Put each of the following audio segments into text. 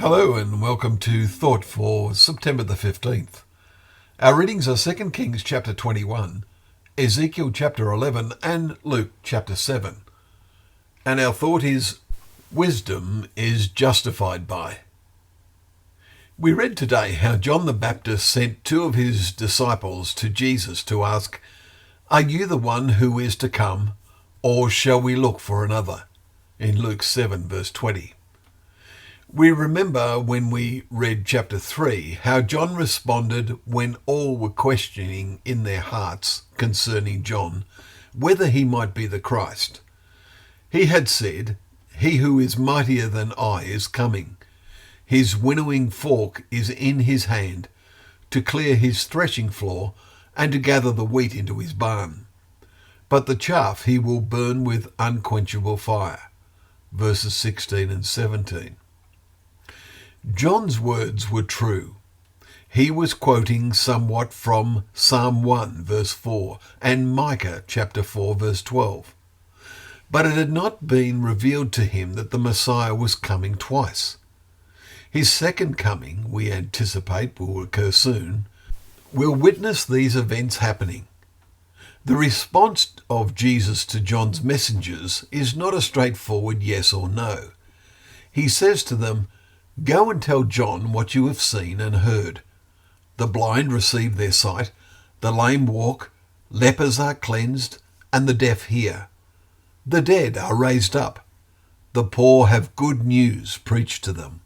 Hello and welcome to Thought for September the 15th. Our readings are 2 Kings chapter 21, Ezekiel chapter 11 and Luke chapter 7. And our thought is, wisdom is justified by. We read today how John the Baptist sent two of his disciples to Jesus to ask, "Are you the one who is to come, or shall we look for another?" in Luke 7 verse 20. We remember when we read chapter 3 how John responded when all were questioning in their hearts concerning John whether he might be the Christ. He had said, "He who is mightier than I is coming. His winnowing fork is in his hand to clear his threshing floor and to gather the wheat into his barn. But the chaff he will burn with unquenchable fire." Verses 16 and 17. John's words were true. He was quoting somewhat from Psalm 1 verse 4 and Micah chapter 4 verse 12. But it had not been revealed to him that the Messiah was coming twice. His second coming, we anticipate will occur soon, will witness these events happening. The response of Jesus to John's messengers is not a straightforward yes or no. He says to them, "Go and tell John what you have seen and heard. The blind receive their sight, the lame walk, lepers are cleansed, and the deaf hear. The dead are raised up. The poor have good news preached to them."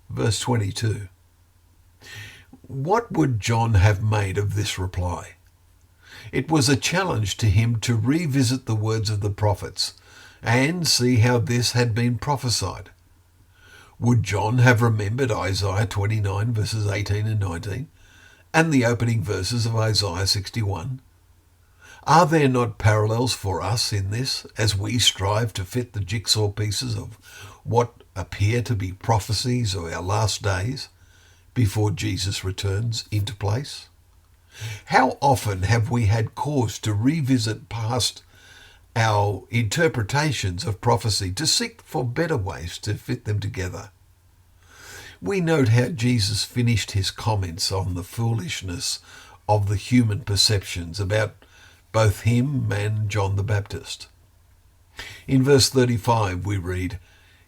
Verse 22. What would John have made of this reply? It was a challenge to him to revisit the words of the prophets and see how this had been prophesied. Would John have remembered Isaiah 29 verses 18 and 19 and the opening verses of Isaiah 61? Are there not parallels for us in this as we strive to fit the jigsaw pieces of what appear to be prophecies of our last days before Jesus returns into place? How often have we had cause to revisit past our interpretations of prophecy to seek for better ways to fit them together? We note how Jesus finished his comments on the foolishness of the human perceptions about both him and John the Baptist. In verse 35 we read,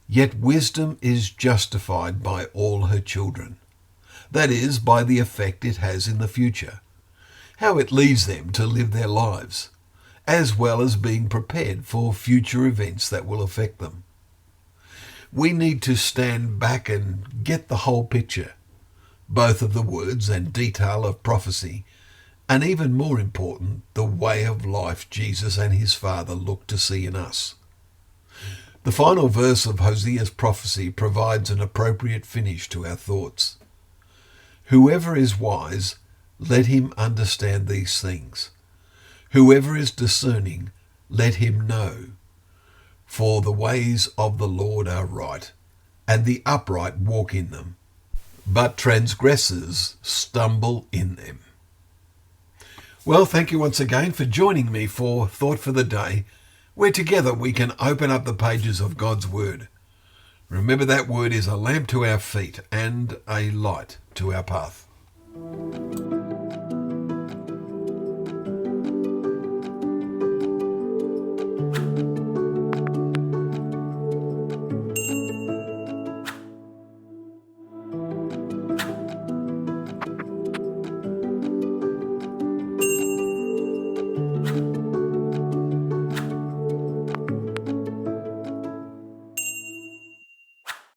"Yet wisdom is justified by all her children." That is, by the effect it has in the future, how it leads them to live their lives, as well as being prepared for future events that will affect them. We need to stand back and get the whole picture, both of the words and detail of prophecy, and even more important, the way of life Jesus and his Father look to see in us. The final verse of Hosea's prophecy provides an appropriate finish to our thoughts. "Whoever is wise, let him understand these things. Whoever is discerning, let him know. For the ways of the Lord are right, and the upright walk in them, but transgressors stumble in them." Well, thank you once again for joining me for Thought for the Day, where together we can open up the pages of God's Word. Remember, that Word is a lamp to our feet and a light to our path.